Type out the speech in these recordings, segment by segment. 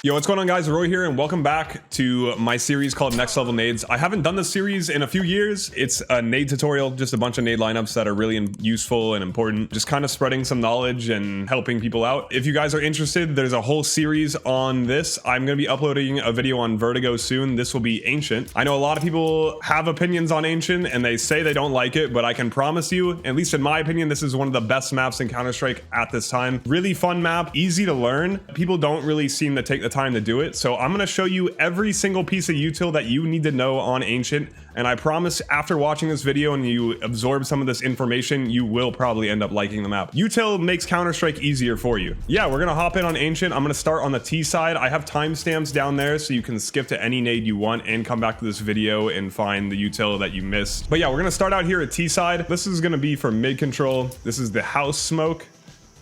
Yo, what's going on, guys? Roy here, and welcome back to my series called Next Level Nades. I haven't done this series in a few years. It's a nade tutorial, just a bunch of nade lineups that are really useful and important, just kind of spreading some knowledge and helping people out. If you guys are interested, there's a whole series on this. I'm going to be uploading a video on Vertigo soon. This will be Ancient. I know a lot of people have opinions on Ancient and they say they don't like it, but I can promise you, at least in my opinion, this is one of the best maps in Counter-Strike at this time. Really fun map, easy to learn. People don't really seem to take the time to do it, so I'm going to show you every single piece of util that you need to know on Ancient, and I promise after watching this video and you absorb some of this information, you will probably end up liking the map. Util makes Counter-Strike easier for you. Yeah, we're going to hop in on Ancient. I'm going to start on the T side. I have timestamps down there so you can skip to any nade you want and come back to this video and find the util that you missed. But yeah, we're going to start out here at T side. This is going to be for mid control. This is the house smoke.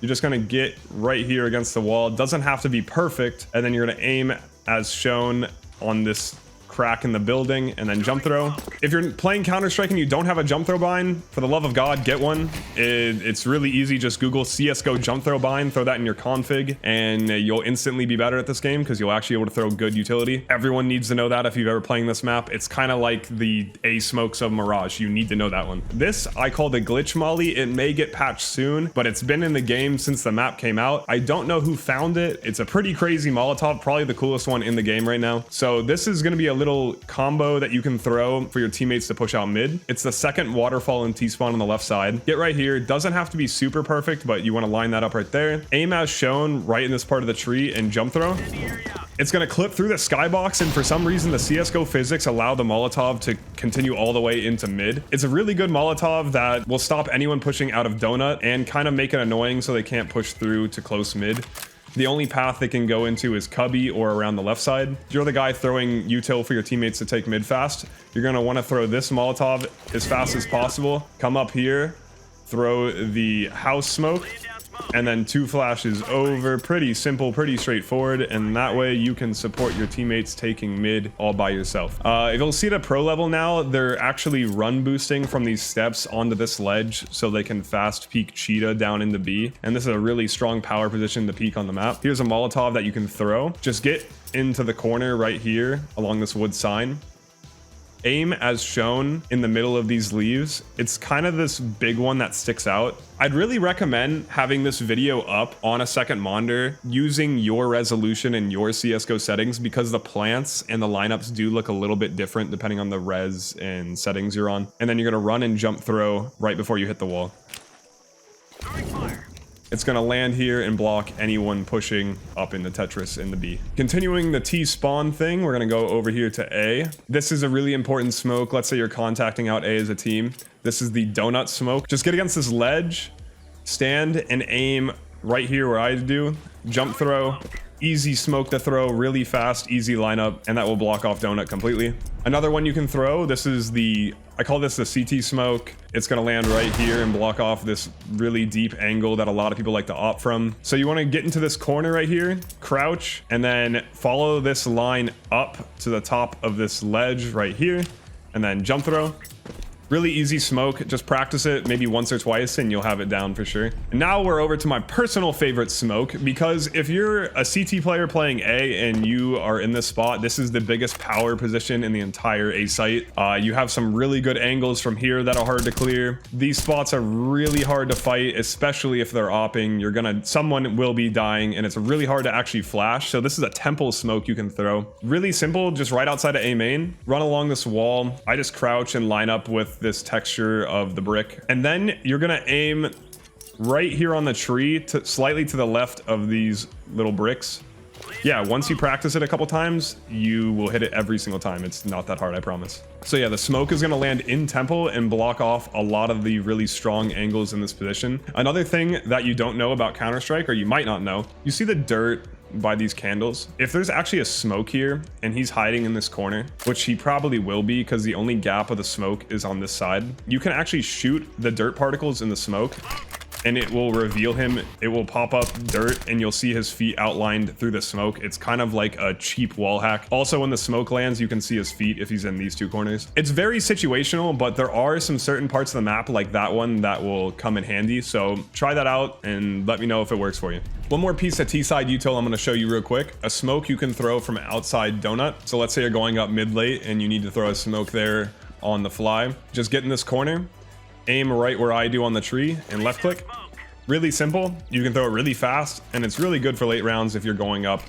You're just going to get right here against the wall. It doesn't have to be perfect. And then you're going to aim as shown on this crack in the building and then jump throw. If you're playing Counter-Strike and you don't have a jump throw bind, for the love of God, get one. It's really easy. Just Google csgo jump throw bind, throw that in your config, and you'll instantly be better at this game because you'll actually be able to throw good utility. Everyone needs to know that if you've ever playing this map. It's kind of like the A smokes of Mirage. You need to know that one. This I call the glitch molly. It may get patched soon, but it's been in the game since the map came out. I don't know who found it. It's a pretty crazy Molotov, probably the coolest one in the game right now. So this is going to be a little combo that you can throw for your teammates to push out mid. It's the second waterfall in T-spawn on the left side. Get right here. It doesn't have to be super perfect, but you want to line that up right there. Aim as shown right in this part of the tree and jump throw. It's going to clip through the skybox, and for some reason the CSGO physics allow the Molotov to continue all the way into mid. It's a really good Molotov that will stop anyone pushing out of donut and kind of make it annoying so they can't push through to close mid. The only path they can go into is cubby or around the left side. If you're the guy throwing util for your teammates to take mid fast, you're going to want to throw this Molotov as fast as possible. Come up here, throw the house smoke, and then two flashes over. Pretty simple, pretty straightforward, and that way you can support your teammates taking mid all by yourself. If you'll see at a pro level now, they're actually run boosting from these steps onto this ledge so they can fast peek cheetah down into B, and this is a really strong power position to peek on the map. Here's a Molotov that you can throw. Just get into the corner right here along this wood sign. Aim as shown in the middle of these leaves. It's kind of this big one that sticks out. I'd really recommend having this video up on a second monitor using your resolution and your CSGO settings, because the plants and the lineups do look a little bit different depending on the res and settings you're on. And then you're going to run and jump throw right before you hit the wall. It's going to land here and block anyone pushing up in the Tetris in the B. Continuing the T spawn thing, we're going to go over here to A. This is a really important smoke. Let's say you're contacting out A as a team. This is the donut smoke. Just get against this ledge, stand and aim right here where I do. Jump throw. Easy smoke to throw, really fast, easy lineup, and that will block off donut completely. Another one you can throw, this is the, I call this the CT smoke. It's going to land right here and block off this really deep angle that a lot of people like to opt from. So you want to get into this corner right here, crouch, and then follow this line up to the top of this ledge right here, and then jump throw. Really easy smoke. Just practice it maybe once or twice and you'll have it down for sure. And now we're over to my personal favorite smoke, because if you're a CT player playing A and you are in this spot, this is the biggest power position in the entire A site. You have some really good angles from here that are hard to clear. These spots are really hard to fight, especially if they're opping. Someone will be dying, and it's really hard to actually flash. So this is a temple smoke you can throw. Really simple, just right outside of A main. Run along this wall. I just crouch and line up with this texture of the brick, and then you're gonna aim right here on the tree, slightly to the left of these little bricks. Yeah, once you practice it a couple times, you will hit it every single time. It's not that hard, I promise. So yeah, the smoke is going to land in temple and block off a lot of the really strong angles in this position. Another thing that you don't know about Counter-Strike, or you might not know, you see the dirt by these candles. If there's actually a smoke here and he's hiding in this corner, which he probably will be because the only gap of the smoke is on this side, you can actually shoot the dirt particles in the smoke and it will reveal him. It will pop up dirt and you'll see his feet outlined through the smoke. It's kind of like a cheap wall hack. Also, when the smoke lands, you can see his feet if he's in these two corners. It's very situational, but there are some certain parts of the map like that one that will come in handy. So try that out and let me know if it works for you. One more piece of T-side util I'm going to show you real quick. A smoke you can throw from outside donut. So let's say you're going up mid late and you need to throw a smoke there on the fly. Just get in this corner, aim right where I do on the tree, and left click. Really simple. You can throw it really fast, and it's really good for late rounds if you're going up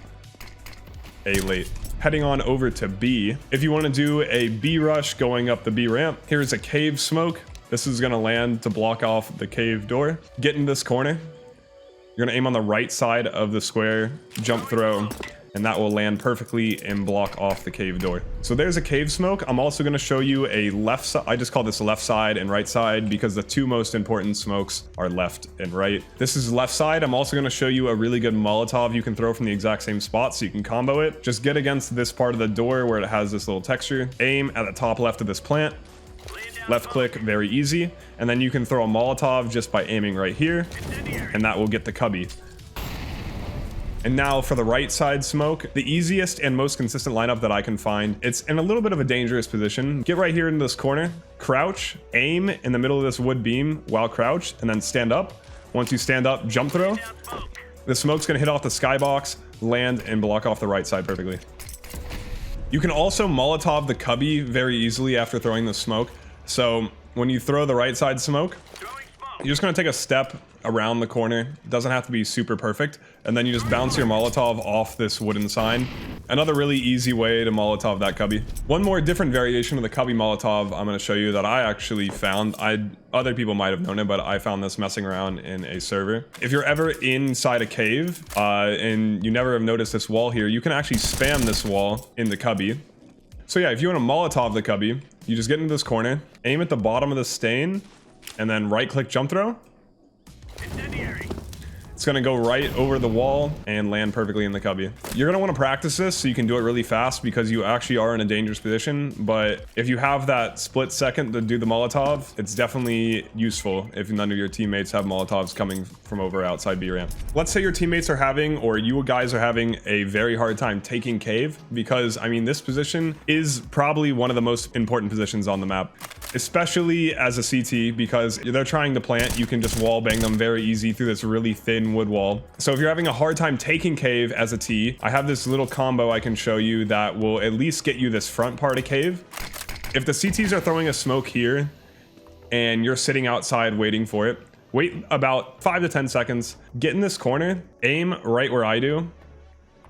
A late. Heading on over to B. If you want to do a B rush going up the B ramp, here's a cave smoke. This is going to land to block off the cave door. Get in this corner. You're going to aim on the right side of the square, jump throw, and that will land perfectly and block off the cave door. So there's a cave smoke. I'm also going to show you a left side. I just call this left side and right side because the two most important smokes are left and right. This is left side. I'm also going to show you a really good Molotov you can throw from the exact same spot so you can combo it. Just get against this part of the door where it has this little texture. Aim at the top left of this plant. Left click, very easy. And then you can throw a Molotov just by aiming right here, and that will get the cubby. And now for the right side smoke, the easiest and most consistent lineup that I can find. It's in a little bit of a dangerous position. Get right here in this corner, crouch, aim in the middle of this wood beam while crouched, and then stand up. Once you stand up, jump throw. The smoke's gonna hit off the skybox, land, and block off the right side perfectly. You can also Molotov the cubby very easily after throwing the smoke. So when you throw the right side smoke, you're just gonna take a step around the corner. It doesn't have to be super perfect, and then you just bounce your Molotov off this wooden sign. Another really easy way to Molotov that cubby. One more different variation of the cubby Molotov I'm going to show you that I actually found. Other people might have known it, but I found this messing around in a server. If you're ever inside a cave and you never have noticed this wall here, you can actually spam this wall in the cubby. So yeah, if you want to Molotov the cubby, you just get into this corner, aim at the bottom of the stain, and then right click jump throw. It's gonna go right over the wall and land perfectly in the cubby. You're gonna want to practice this so you can do it really fast because you actually are in a dangerous position. But if you have that split second to do the Molotov, it's definitely useful if none of your teammates have Molotovs coming from over outside B ramp. Let's say your teammates are having, or you guys are having, a very hard time taking cave, because I mean this position is probably one of the most important positions on the map, especially as a CT, because they're trying to plant. You can just wall bang them very easy through this really thin wood wall. So if you're having a hard time taking cave as a T, I have this little combo I can show you that will at least get you this front part of cave. If the CTs are throwing a smoke here and you're sitting outside waiting for it, wait about 5 to 10 seconds, get in this corner, aim right where I do,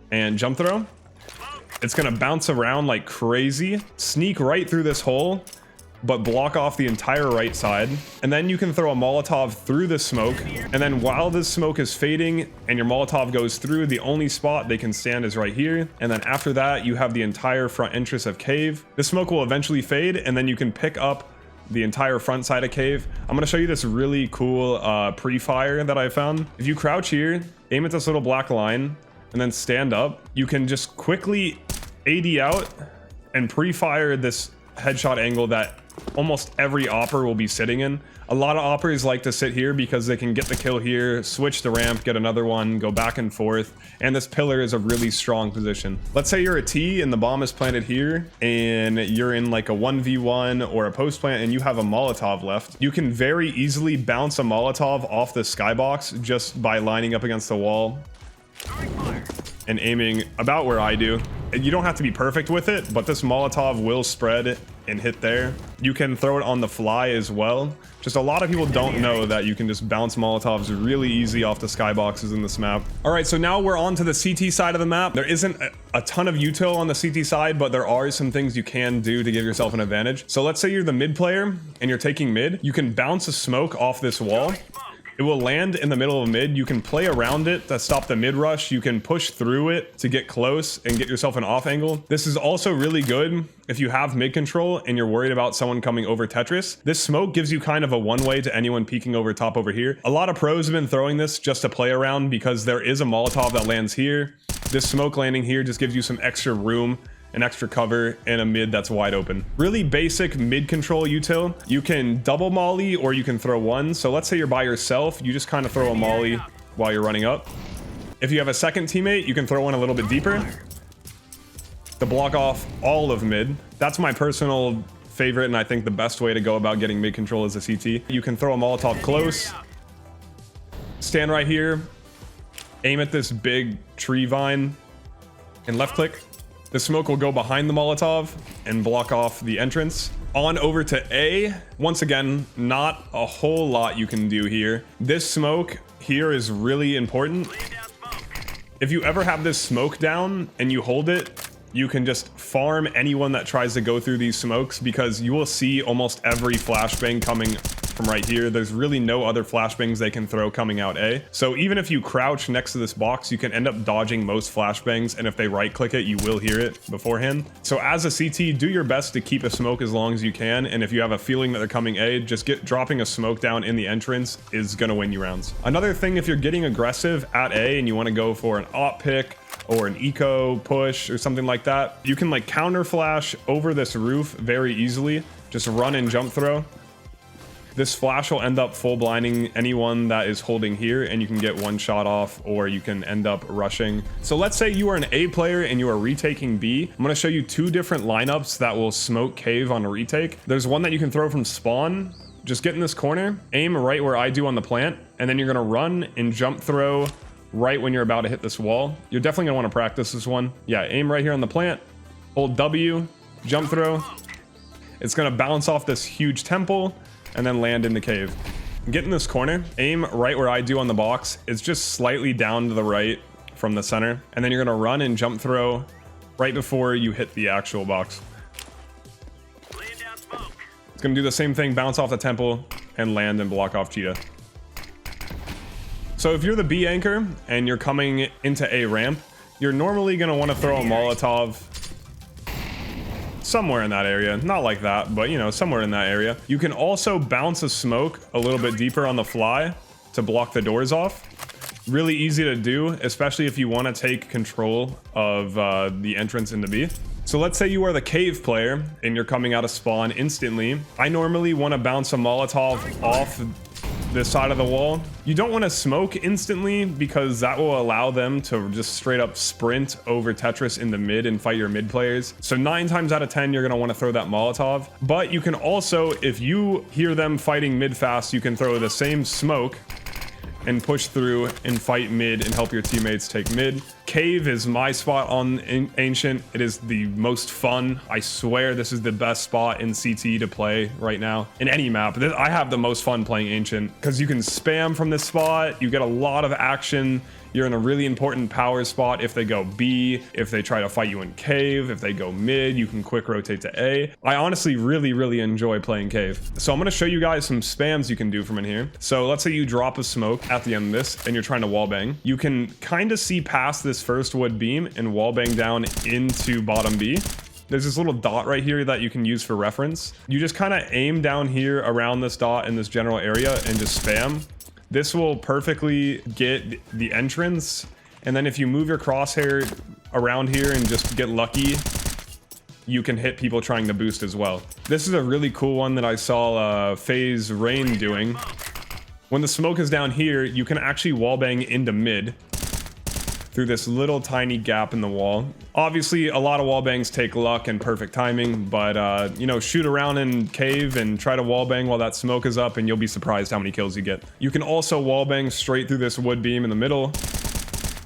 and jump throw. It's gonna bounce around like crazy, sneak right through this hole, but block off the entire right side. And then you can throw a Molotov through the smoke. And then while this smoke is fading and your Molotov goes through, the only spot they can stand is right here. And then after that, you have the entire front entrance of cave. The smoke will eventually fade, and then you can pick up the entire front side of cave. I'm gonna show you this really cool pre-fire that I found. If you crouch here, aim at this little black line, and then stand up, you can just quickly AD out and pre-fire this headshot angle that almost every opper will be sitting in. A lot of oppers like to sit here because they can get the kill here, switch the ramp, get another one, go back and forth, and this pillar is a really strong position. Let's say you're a T and the bomb is planted here and you're in like a 1v1 or a post plant and you have a Molotov left. You can very easily bounce a Molotov off the skybox just by lining up against the wall and aiming about where I do. You don't have to be perfect with it, but this Molotov will spread and hit there. You can throw it on the fly as well. Just a lot of people don't know that you can just bounce Molotovs really easy off the skyboxes in this map. All right, so now we're on to the CT side of the map. There isn't a ton of util on the CT side, but there are some things you can do to give yourself an advantage. So let's say you're the mid player and you're taking mid. You can bounce a smoke off this wall. It will land in the middle of mid. You can play around it to stop the mid rush. You can push through it to get close and get yourself an off angle. This is also really good if you have mid control and you're worried about someone coming over Tetris. This smoke gives you kind of a one-way to anyone peeking over top over here. A lot of pros have been throwing this just to play around because there is a Molotov that lands here. This smoke landing here just gives you some extra room an extra cover in a mid that's wide open. Really basic mid control util. You can double molly or you can throw one. So let's say you're by yourself, you just kind of throw a molly while you're running up. If you have a second teammate, you can throw one a little bit deeper to block off all of mid. That's my personal favorite, and I think the best way to go about getting mid control is a CT. You can throw a Molotov close, stand right here, aim at this big tree vine, and left click. The smoke will go behind the Molotov and block off the entrance. On over to A. Once again, not a whole lot you can do here. This smoke here is really important. If you ever have this smoke down and you hold it, you can just farm anyone that tries to go through these smokes, because you will see almost every flashbang coming from right here. There's really no other flashbangs they can throw coming out A. So even if you crouch next to this box, you can end up dodging most flashbangs, and if they right click it, you will hear it beforehand. So as a CT, do your best to keep a smoke as long as you can, and if you have a feeling that they're coming A, just dropping a smoke down in the entrance is gonna win you rounds. Another thing, if you're getting aggressive at A and you want to go for an op pick or an eco push or something like that, you can like counter flash over this roof very easily. Just run and jump throw. This flash will end up full blinding anyone that is holding here, and you can get one shot off, or you can end up rushing. So let's say you are an A player and you are retaking B. I'm going to show you two different lineups that will smoke cave on a retake. There's one that you can throw from spawn. Just get in this corner, aim right where I do on the plant, and then you're going to run and jump throw right when you're about to hit this wall. You're definitely gonna want to practice this one. Yeah, aim right here on the plant, hold W, jump throw. It's gonna bounce off this huge temple and then land in the cave. Get in this corner, aim right where I do on the box. It's just slightly down to the right from the center, and then you're gonna run and jump throw right before you hit the actual box. It's gonna do the same thing, bounce off the temple and land and block off cheetah. So if you're the B anchor and you're coming into A ramp, you're normally going to want to throw a Molotov somewhere in that area. Not like that, but you know, somewhere in that area. You can also bounce a smoke a little bit deeper on the fly to block the doors off. Really easy to do, especially if you want to take control of the entrance into B. So let's say you are the cave player and you're coming out of spawn instantly. I normally want to bounce a Molotov off this side of the wall. You don't want to smoke instantly, because that will allow them to just straight up sprint over Tetris in the mid and fight your mid players. So 9 times out of 10, you're going to want to throw that Molotov. But you can also, if you hear them fighting mid fast, you can throw the same smoke and push through and fight mid and help your teammates take mid. Cave is my spot on Ancient. It is the most fun. I swear this is the best spot in CT to play right now in any map. I have the most fun playing Ancient because you can spam from this spot. You get a lot of action. You're in a really important power spot if they go B, if they try to fight you in cave, if they go mid, you can quick rotate to A. I honestly really enjoy playing cave. So I'm going to show you guys some spams you can do from in here. So let's say you drop a smoke at the end of this and you're trying to wallbang. You can kind of see past this first wood beam and wallbang down into bottom B. There's this little dot right here that you can use for reference. You just kind of aim down here around this dot in this general area and just spam. This will perfectly get the entrance, and then if you move your crosshair around here and just get lucky, you can hit people trying to boost as well. This is a really cool one that I saw FaZe Rain doing. When the smoke is down here, you can actually wallbang into mid through this little tiny gap in the wall. Obviously, a lot of wallbangs take luck and perfect timing, but you know, shoot around in cave and try to wallbang while that smoke is up, and you'll be surprised how many kills you get. You can also wallbang straight through this wood beam in the middle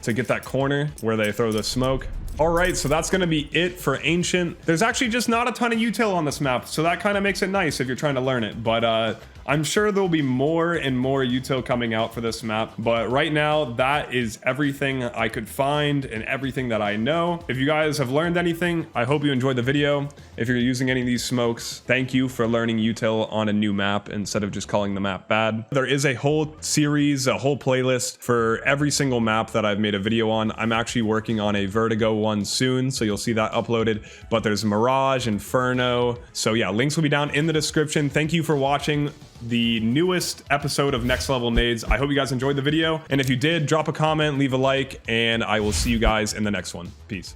to get that corner where they throw the smoke. All right, so that's gonna be it for Ancient. There's actually just not a ton of util on this map, so that kind of makes it nice if you're trying to learn it, but I'm sure there'll be more and more util coming out for this map, but right now that is everything I could find and everything that I know. If you guys have learned anything, I hope you enjoyed the video. If you're using any of these smokes, thank you for learning util on a new map instead of just calling the map bad. There is a whole series, a whole playlist for every single map that I've made a video on. I'm actually working on a Vertigo one soon, so you'll see that uploaded, but there's Mirage, Inferno. So yeah, links will be down in the description. Thank you for watching the newest episode of Next Level Nades. I hope you guys enjoyed the video, and if you did, drop a comment, leave a like, and I will see you guys in the next one. Peace.